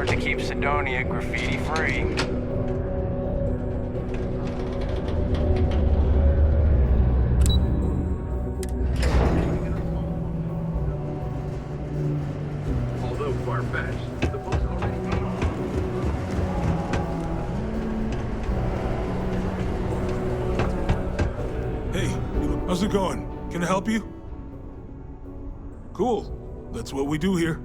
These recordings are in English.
hard to keep Sidonia graffiti-free. Although far-fetched, the post already paid off. Hey, how's it going? Can I help you? Cool. That's what we do here.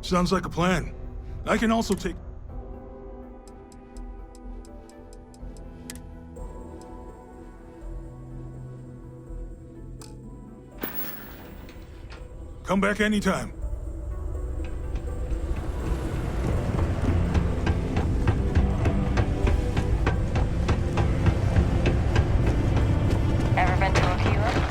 Sounds like a plan. I can also take... Come back anytime. Ever been to a hero?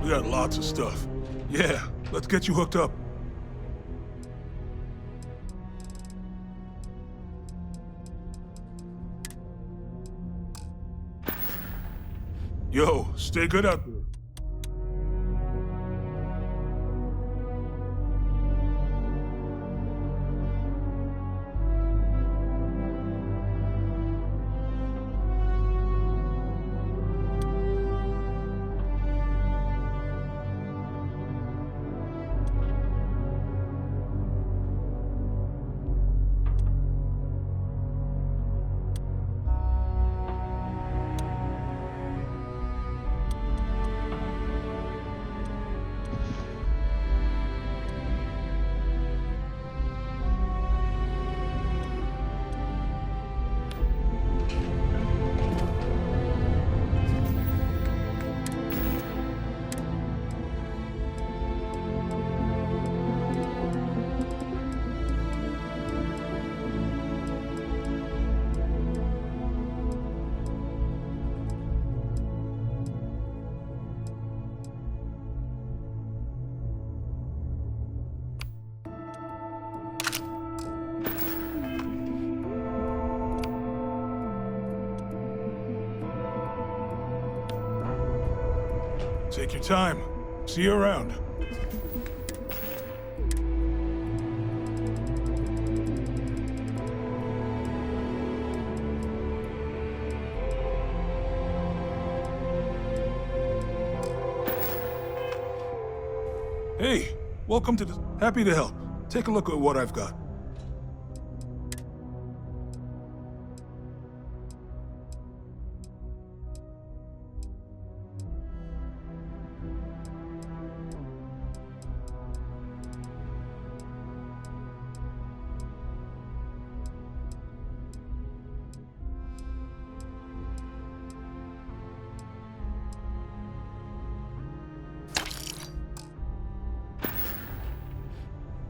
We got lots of stuff. Yeah, let's... Let's get you hooked up. Yo, stay good out there. Take your time. See you around. Hey, welcome to the... Happy to help. Take a look at what I've got.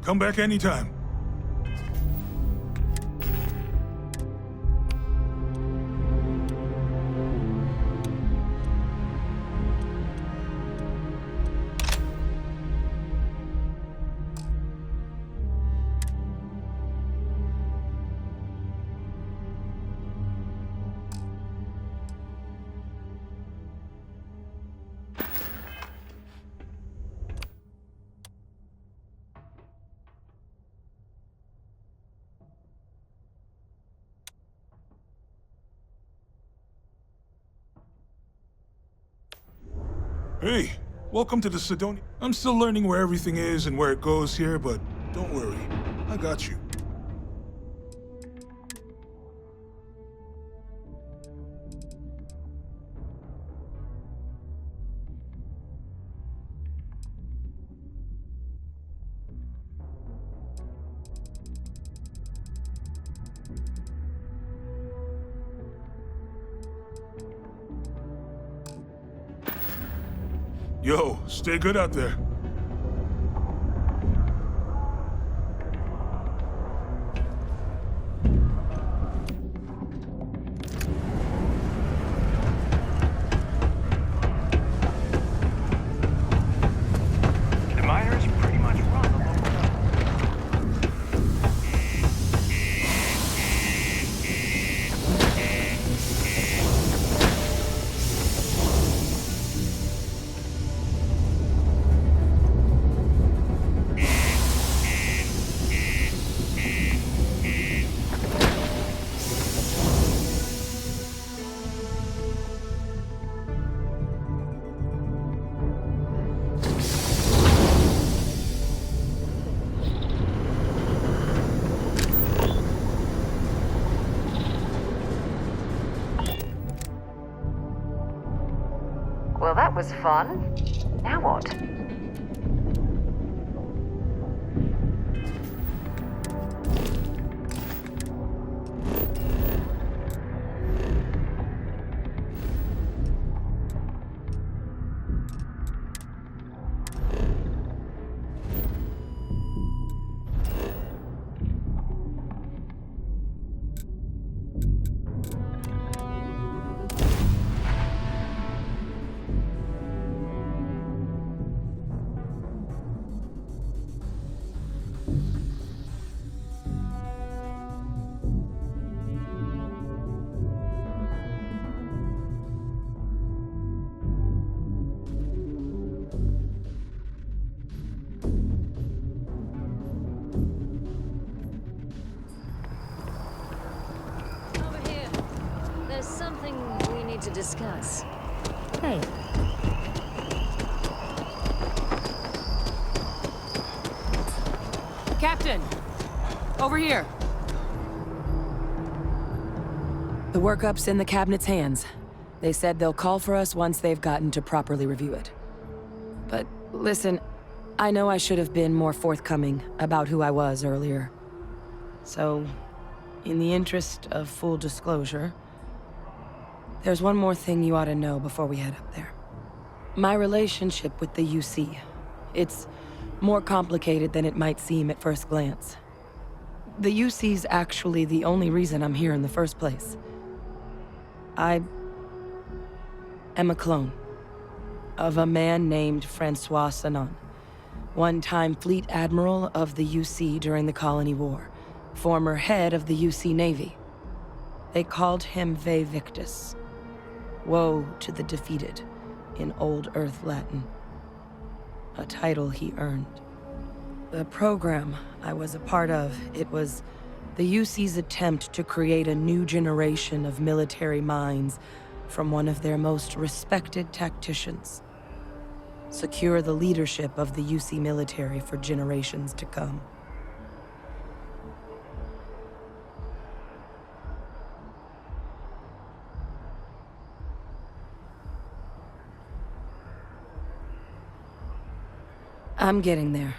Come back anytime. Hey, welcome to the Sidonia. I'm still learning where everything is and where it goes here, but don't worry. I got you. Yo, stay good out there. The miners pretty much run the local Well, that was fun. Now what? Over here. There's something we need to discuss. Hey, Captain! Over here! The workup's in the cabinet's hands. They said they'll call for us once they've gotten to properly review it. But listen, I know I should have been more forthcoming about who I was earlier. So, in the interest of full disclosure, there's one more thing you ought to know before we head up there. My relationship with the UC. It's more complicated than it might seem at first glance. The UC's actually the only reason I'm here in the first place. I am a clone of a man named Francois Sanon, one-time fleet admiral of the UC during the Colony War, former head of the UC Navy. They called him Ve Victus, woe to the defeated, in Old Earth Latin, a title he earned. The program I was a part of, it was the UC's attempt to create a new generation of military minds from one of their most respected tacticians. Secure the leadership of the UC military for generations to come. I'm getting there.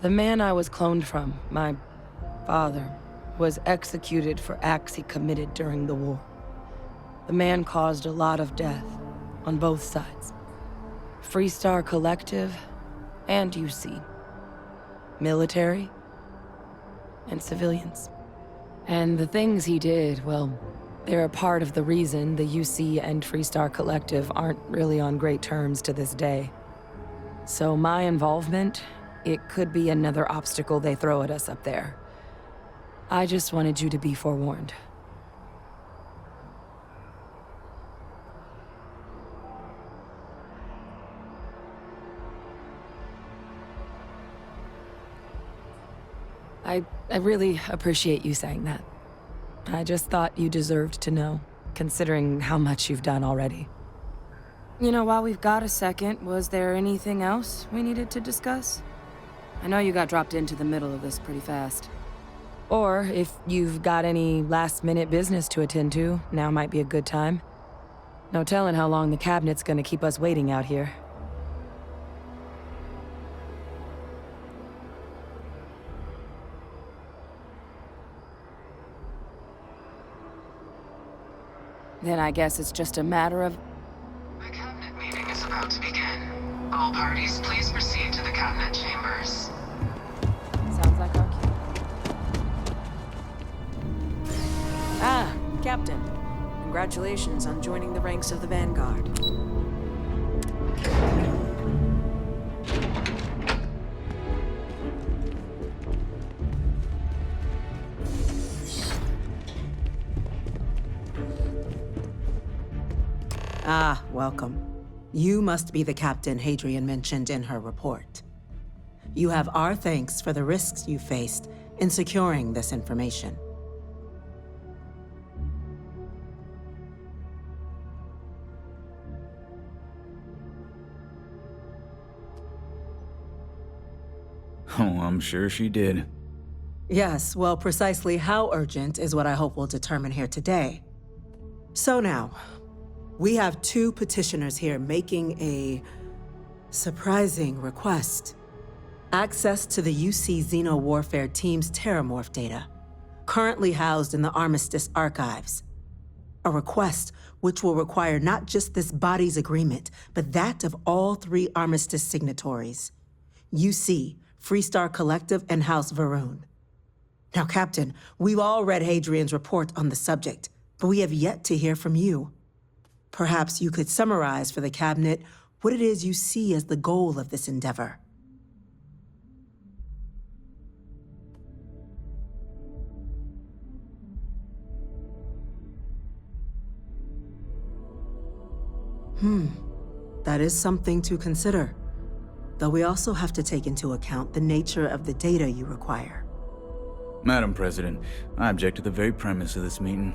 The man I was cloned from, my father, was executed for acts he committed during the war. The man caused a lot of death on both sides. Freestar Collective and UC. Military and civilians. And the things he did, well, they're a part of the reason the UC and Freestar Collective aren't really on great terms to this day. So my involvement, it could be another obstacle they throw at us up there. I just wanted you to be forewarned. I really appreciate you saying that. I just thought you deserved to know, considering how much you've done already. You know, while we've got a second, was there anything else we needed to discuss? I know you got dropped into the middle of this pretty fast. Or if you've got any last-minute business to attend to, now might be a good time. No telling how long the cabinet's gonna keep us waiting out here. Then I guess it's just a matter of... The cabinet meeting is about to begin. All parties, please proceed to the cabinet chambers. Sounds like our cue. Ah, Captain. Congratulations on joining the ranks of the Vanguard. Ah, welcome. You must be the captain Hadrian mentioned in her report. You have our thanks for the risks you faced in securing this information. Oh, I'm sure she did. Yes, well, precisely how urgent is what I hope we'll determine here today. So now, we have two petitioners here making a surprising request. Access to the UC Xeno Warfare Team's Terramorph data, currently housed in the Armistice archives. A request which will require not just this body's agreement, but that of all three Armistice signatories. UC, Freestar Collective, and House Varun. Now, Captain, we've all read Hadrian's report on the subject, but we have yet to hear from you. Perhaps you could summarize for the Cabinet what it is you see as the goal of this endeavor. That is something to consider. Though we also have to take into account the nature of the data you require. Madam President, I object to the very premise of this meeting.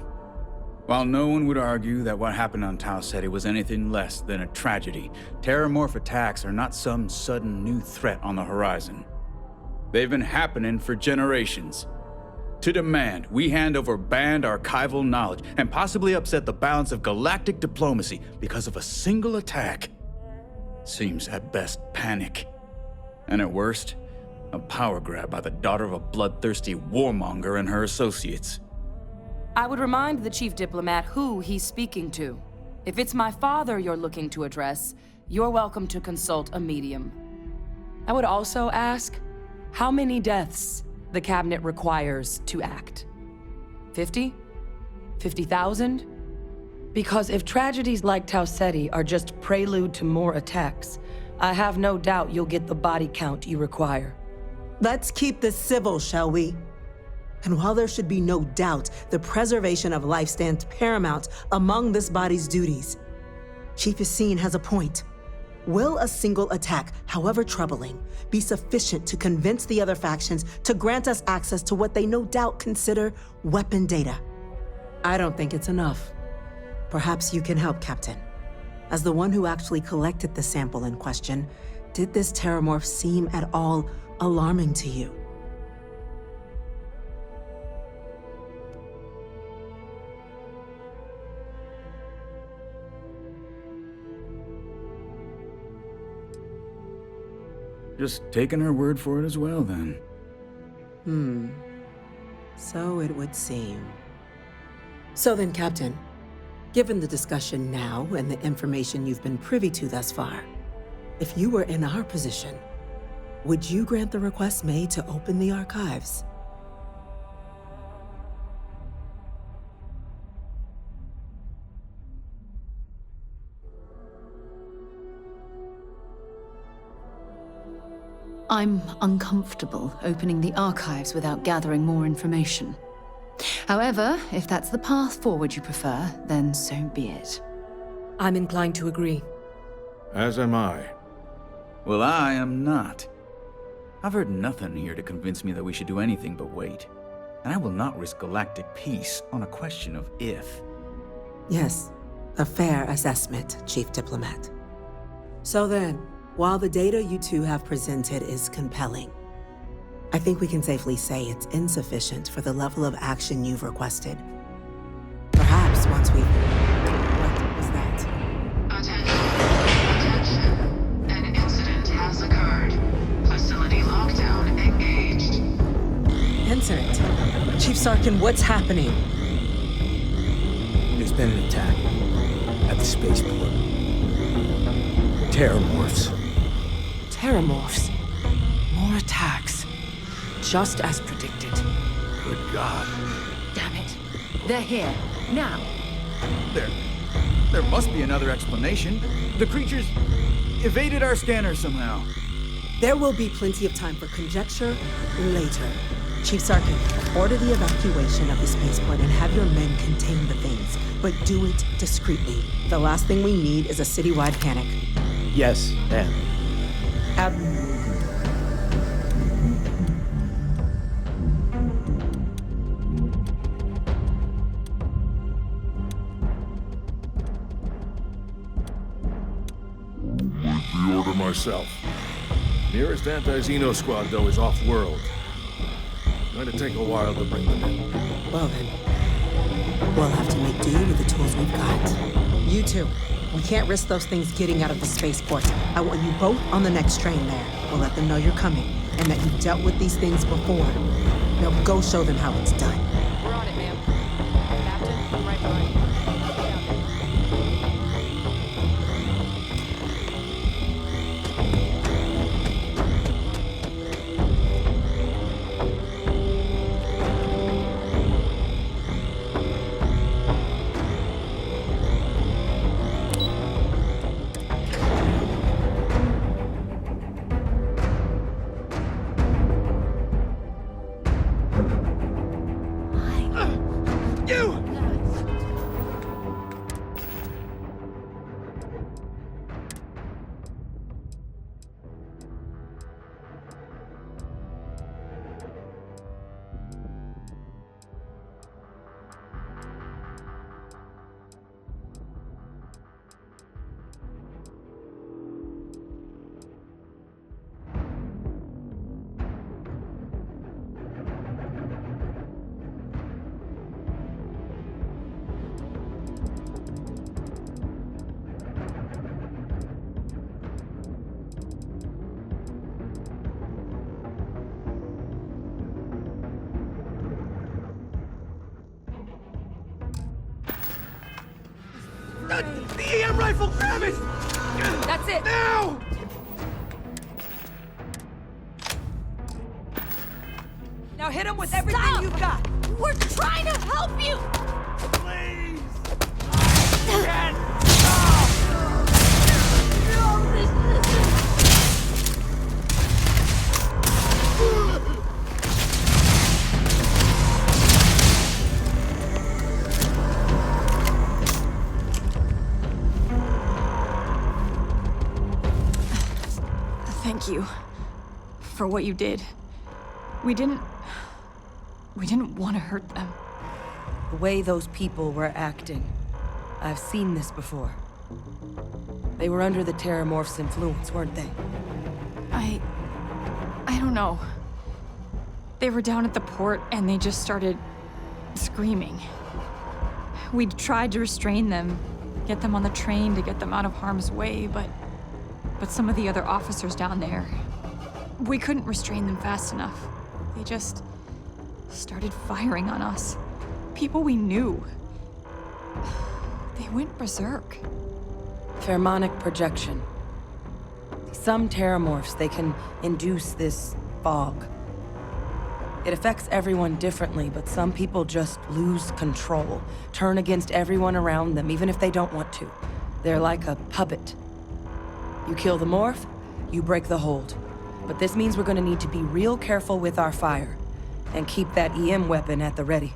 While no one would argue that what happened on Tau Ceti was anything less than a tragedy, terramorph attacks are not some sudden new threat on the horizon. They've been happening for generations. To demand we hand over banned archival knowledge and possibly upset the balance of galactic diplomacy because of a single attack seems at best panic. And at worst, a power grab by the daughter of a bloodthirsty warmonger and her associates. I would remind the chief diplomat who he's speaking to. If it's my father you're looking to address, you're welcome to consult a medium. I would also ask how many deaths the cabinet requires to act. 50? 50,000? Because if tragedies like Tau Ceti are just prelude to more attacks, I have no doubt you'll get the body count you require. Let's keep this civil, shall we? And while there should be no doubt the preservation of life stands paramount among this body's duties, Chief Yassine has a point. Will a single attack, however troubling, be sufficient to convince the other factions to grant us access to what they no doubt consider weapon data? I don't think it's enough. Perhaps you can help, Captain. As the one who actually collected the sample in question, did this terramorph seem at all alarming to you? Just taking her word for it as well, then. So it would seem. So then, Captain, given the discussion now and the information you've been privy to thus far, if you were in our position, would you grant the request made to open the archives? I'm uncomfortable opening the archives without gathering more information. However, if that's the path forward you prefer, then so be it. I'm inclined to agree. As am I. Well, I am not. I've heard nothing here to convince me that we should do anything but wait. And I will not risk galactic peace on a question of if. Yes, a fair assessment, Chief Diplomat. So then, while the data you two have presented is compelling, I think we can safely say it's insufficient for the level of action you've requested. Perhaps once we've... What was that? Attention. An incident has occurred. Facility lockdown engaged. Answer it. Chief Sarkin, what's happening? There's been an attack at the spaceport. Terramorphs. Terramorphs. More attacks. Just as predicted. Good God. Damn it. They're here. Now. There must be another explanation. The creatures evaded our scanner somehow. There will be plenty of time for conjecture later. Chief Sarkin, order the evacuation of the spaceport and have your men contain the things, but do it discreetly. The last thing we need is a citywide panic. Yes, ma'am. The order myself. Nearest anti-Xeno squad, though, is off-world. Going to take a while to bring them in. Well then, we'll have to make do with the tools we've got. You two, we can't risk those things getting out of the spaceport. I want you both on the next train there. We'll let them know you're coming, and that you've dealt with these things before. Now go show them how it's done. We're on it, ma'am. Captain, I'm right behind you. The EM rifle! Grab it! That's it! Now! Now hit him with everything you've got! We're trying to help you! Please! Thank you for what you did. We didn't want to hurt them. The way those people were acting, I've seen this before. They were under the Terramorph's influence, weren't they? I don't know. They were down at the port and they just started screaming. We'd tried to restrain them, get them on the train to get them out of harm's way, but some of the other officers down there, we couldn't restrain them fast enough. They just started firing on us. People we knew. They went berserk. Pheromonic projection. Some Terramorphs, they can induce this fog. It affects everyone differently, but some people just lose control, turn against everyone around them, even if they don't want to. They're like a puppet. You kill the morph, you break the hold. But this means we're gonna need to be real careful with our fire, and keep that EM weapon at the ready.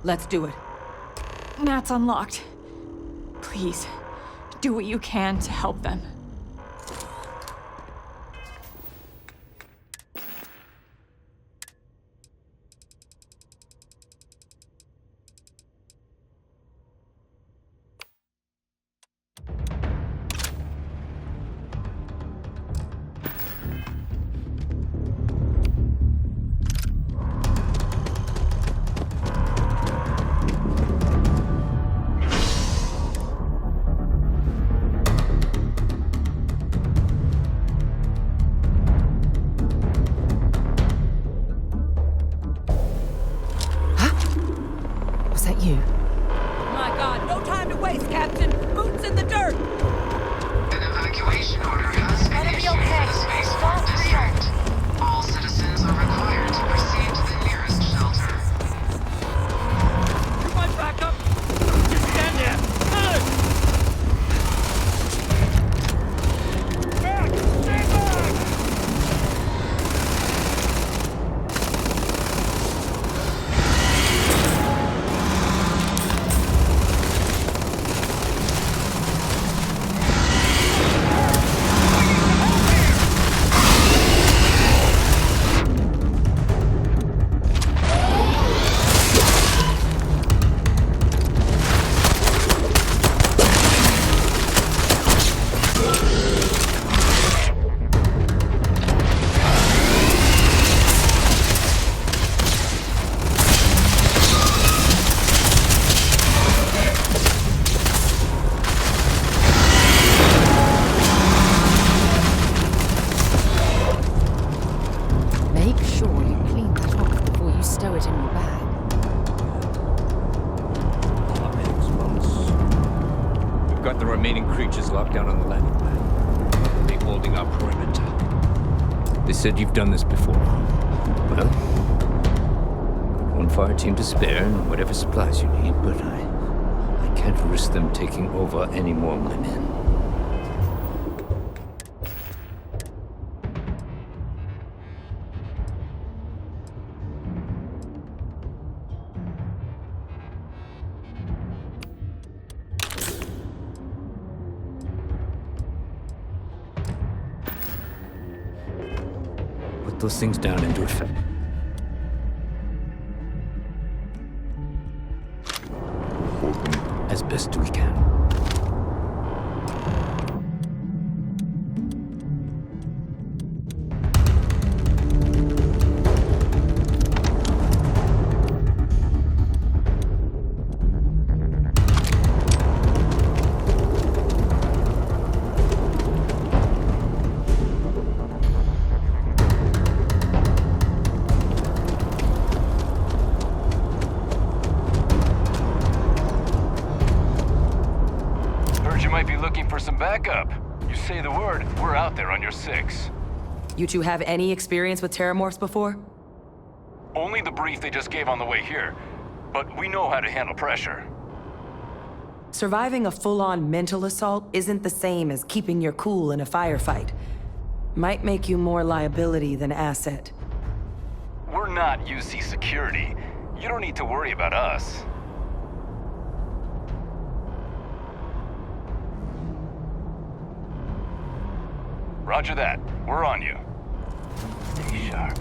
Let's do it. Nat's unlocked. Please, do what you can to help them. Said you've done this before. Well, one fire team to spare and whatever supplies you need, but I can't risk them taking over any more of my men. Those things down into effect. As best we can. looking for some backup. You say the word, we're out there on your 6. You two have any experience with terramorphs before? Only the brief they just gave on the way here. But we know how to handle pressure. Surviving a full-on mental assault isn't the same as keeping your cool in a firefight. Might make you more liability than asset. We're not UC security. You don't need to worry about us. Roger that. We're on you. Stay sharp.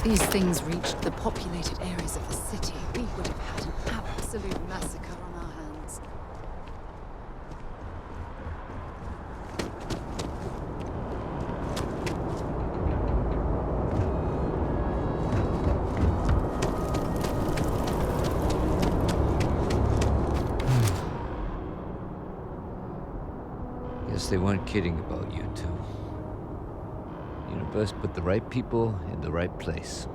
These things reached the populated areas of the city, we would have had an absolute massacre on our hands. Guess they weren't kidding about you two. Universe put the right people in the right place.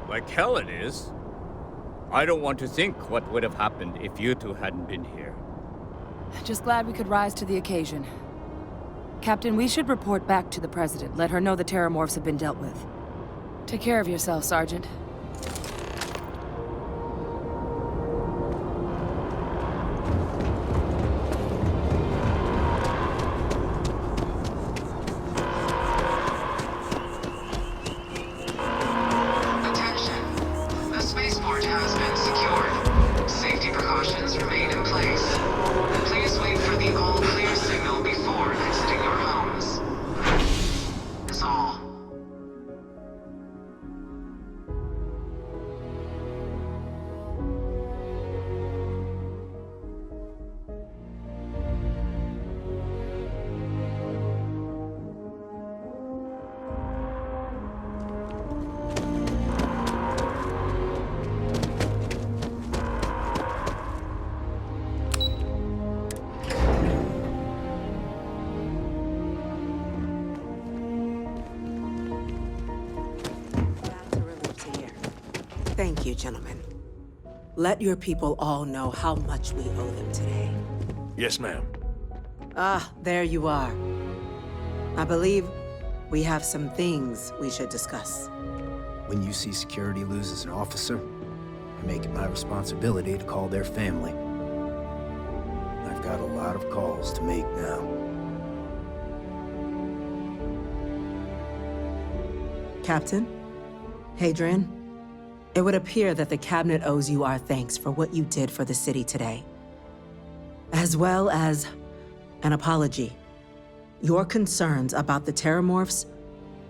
Like hell it is. I don't want to think what would have happened if you two hadn't been here. Just glad we could rise to the occasion. Captain, we should report back to the President. Let her know the terramorphs have been dealt with. Take care of yourself, Sergeant. Thank you, gentlemen. Let your people all know how much we owe them today. Yes, ma'am. Ah, there you are. I believe we have some things we should discuss. When UC Security loses an officer, I make it my responsibility to call their family. I've got a lot of calls to make now. Captain, Hadrian, it would appear that the Cabinet owes you our thanks for what you did for the city today, as well as an apology. Your concerns about the terramorphs,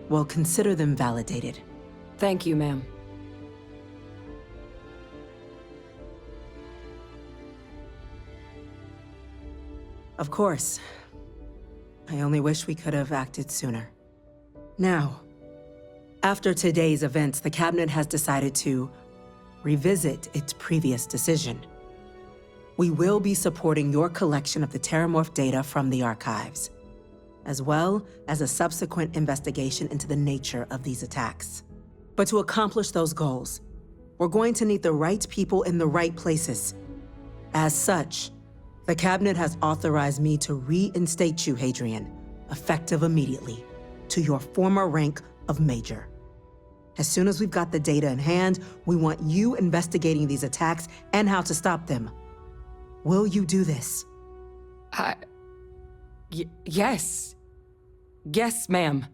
well, consider them validated. Thank you, ma'am. Of course. I only wish we could have acted sooner. Now, after today's events, the Cabinet has decided to revisit its previous decision. We will be supporting your collection of the Terramorph data from the archives, as well as a subsequent investigation into the nature of these attacks. But to accomplish those goals, we're going to need the right people in the right places. As such, the Cabinet has authorized me to reinstate you, Hadrian, effective immediately, to your former rank of Major. As soon as we've got the data in hand, we want you investigating these attacks and how to stop them. Will you do this? Yes. Yes, ma'am.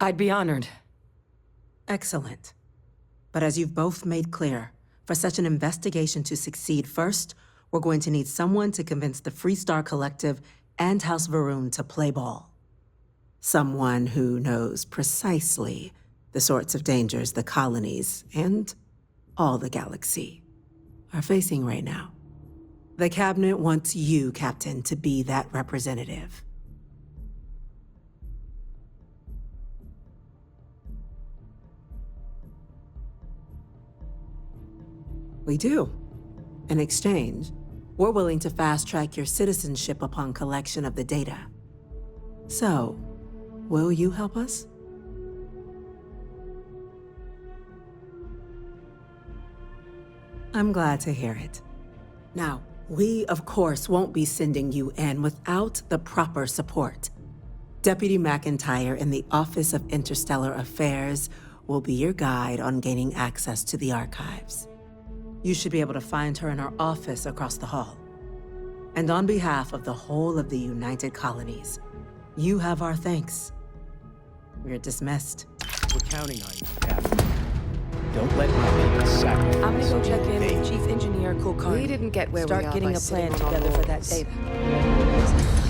I'd be honored. Excellent. But as you've both made clear, for such an investigation to succeed, first, we're going to need someone to convince the Freestar Collective and House Varun to play ball. Someone who knows precisely the sorts of dangers the colonies and all the galaxy are facing right now. The Cabinet wants you, Captain, to be that representative. We do. In exchange, we're willing to fast-track your citizenship upon collection of the data. So, will you help us? I'm glad to hear it. Now, we, of course, won't be sending you in without the proper support. Deputy McIntyre in the Office of Interstellar Affairs will be your guide on gaining access to the archives. You should be able to find her in her office across the hall. And on behalf of the whole of the United Colonies, you have our thanks. We're dismissed. We're counting on you, Captain. Don't let my people sacrifice. I'm gonna go check in with Chief Engineer Kulkarni. We didn't get where we are Start getting by a plan sitting on our together for that laurels. data.